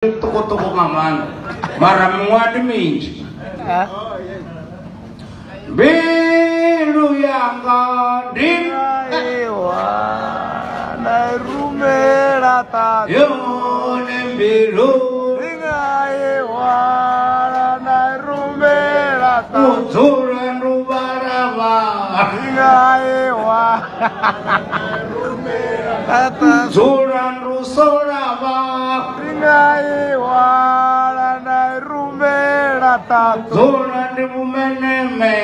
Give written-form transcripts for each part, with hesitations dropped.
toko ngaman mara mwadi minji bilu yanga Ewa na rumela ta yone bilu ewa na rumela ta uzura nubarava ewa rumela ta uzura nusorava ewa na rumela ta uzura ndimumeneme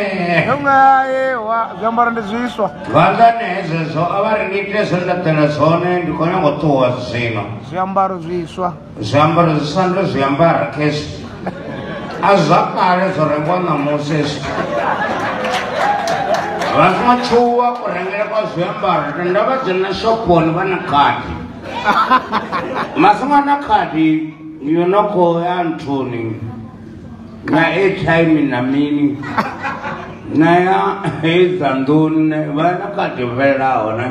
ewa gamara ndiziswa vanda nezezo avari nitesondatela zone ndikona ngotuwa zino zviambaro zviswa zviambaro zvisando zviambara kesi azvakare zvorengwa namusesi vasinachuwa kurengera kwazviambaro ndava dzina shoponi vana kadi masingana kadi yonoko yantoni na airtime na mini naya hezandone vana kadi velaho na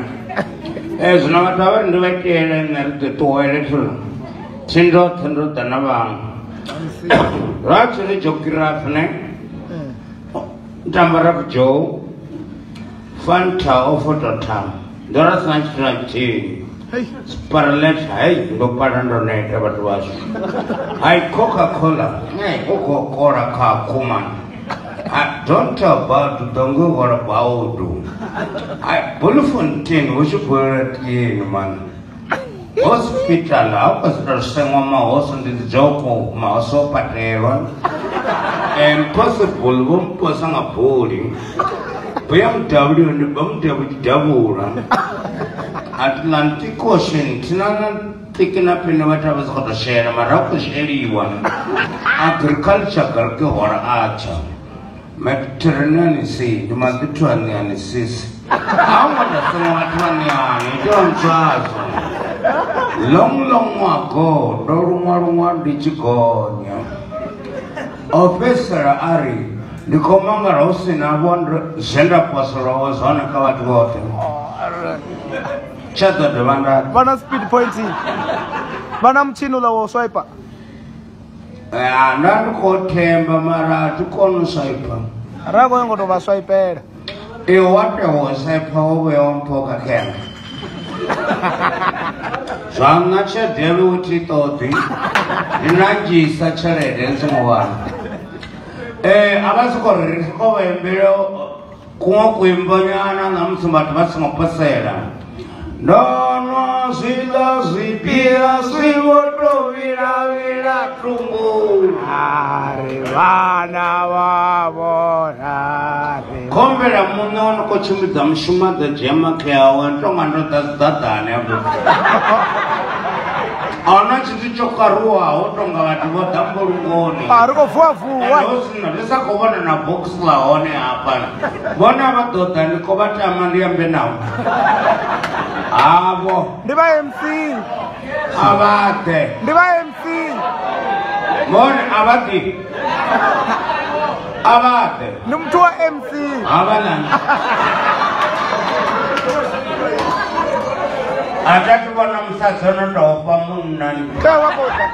zvino vatu vavari ndivaitele neritotoeletula tindotendo dana vanhu rachiri geography ne ntamba ra Joe fanta ofotota ndorasina chitati Sparlet, hey, no parandonate about was. I Coca-Cola, Coca-Cola car kuman. I don't talk about Dongo or about do. I Bullefontaine was a bird in man. Hospital, I was the same on my house and this joke of my soap at and possible one person a boarding. BMW and the BMW. Atlantic Ocean, Tinana picking up in what I was going to share, Morocco Sherry one. Agriculture, or archer. Mediterranean Sea, the Mediterranean Sea. I want to say don't trust. Long ago, Doruma did you go? Officer Ari, the commander house in a wonder, Zenda Pastor was on a covered water. Chata de banda. Bana speed pointing. Bana mchinula wo swiper. Nani kotemba mara tukono swiper. Rago yango to ba swiper. E wate wo swiper owe onpoka ken. Zwana che delu uti toti. Dinaji sachere denzo mwana. Abasu korri ko mbero kuwa kuimbanyana na msumatu basimo pasera. No, sila sipia siwoto vira trumbu. Arivana wabona. Kombera muno ko chumita mshuma da jema kya wanto ngando data ne abu. Ana chitu chokarua otonga vatu vodambo ngoni. Ariko fuafu wa. Osina lesa kobana na box la one hapa. Bona vadota ni kobata mandia mbenao. Abo. Ndiba MC. Abate. Ndiba MC. Bona abati. Abate. Numtu wa MC. Abana. Atatu wana msasana topa munani. Kawa kota.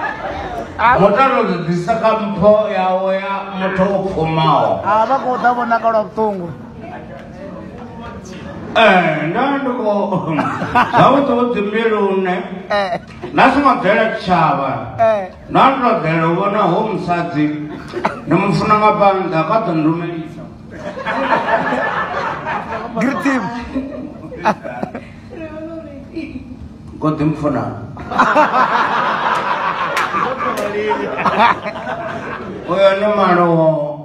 Motaro disaka mpo yawe ya moto kumao. Abakota bona kala kutungu. Nanduko. Sauto timirune. Nasuma dela chava. Nandro dela wana homsazi. Namufuna ngabanda kata ndumelisa. Greet him. Kodim funa. Oyo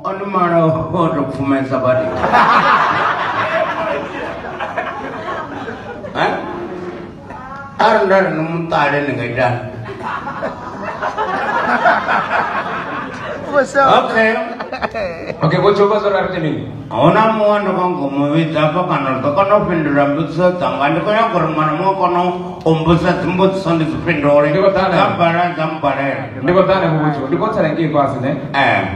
anumaro hoto kumesa badi. Arndar numutade ngedan. Okay, Vho Joe sir artini. Ona mo ando kongo mo vita pa kanor to kono pendura butsa tangani kono kormana mo kono ombusa timbut sondi pendore. Ndiko tana. Gambara. Ndiko tana Vho Joe. Ndiko tsara ngi kwasi ne.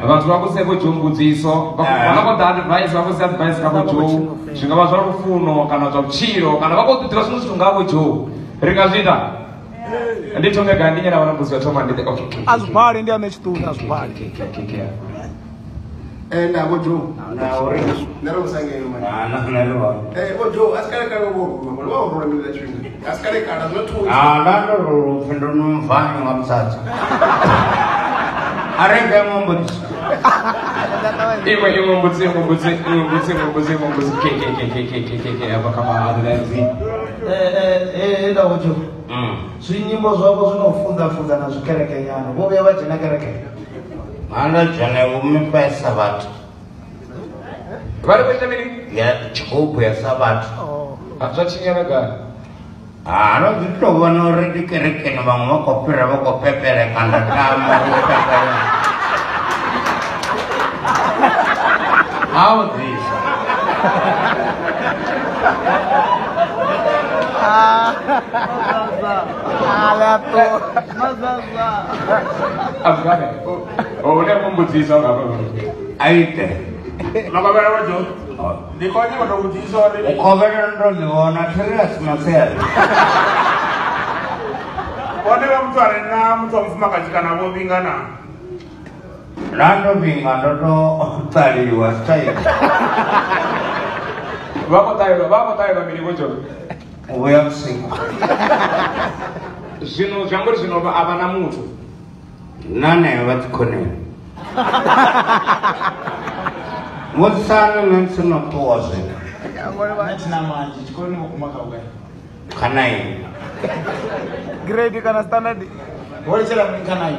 Vantu vakuse Vho Joe mbudziso. Vanako da advice vakuse advice ka Vho Joe. Zvingava zva rufuno kana zva uchiro kana vakodzidzira zvinhu zvingava Vho Joe. Ringazvida. Nditonga gandi nyana wana mbuzi watoma ndite. Okay. Azubhari ndi amechituni azubhari. Na Vho Joe. Na uri. Nero musangeni manje. Na nero. Vho Joe asikale kale wo ro mina chwinga. Asikale kana zothu. Lando pendo nomvani ngamsatsa. Arenge ngombuzi. Imwe mbuzi ke apa kama adrenzi. Enda Vho Joe. Zvinyimbo zvako zvinofunda na zvikereke nyana. Vove vachena kereke. Mana jane umepesa vatu. Vari kuita mini? Ya chikubu ya sabatu. Zvachinyana gari. Ndinozitovona uri kereke vamwe vakopera vakopepere kana tama kupepere. How this? Afgane. Ule mumbudziso ngapa. Aite. Makabera Vho Joe. Ndikonye kutokudziso ri. Ukhovera ndozviona serious masere. One vamutware na mutomufumakazi kana vovingana. Randovinga ndototsariwa style. Vakotairwa miri Vho Joe. Uya kusiku. Zvinhu zvangori zvinova avana mutu. Nane vatikone. Mutsana nensinotowa zvinhu. Netina manje chikoni mukumaka Kana ini. grade kana standard. Wolichera mukana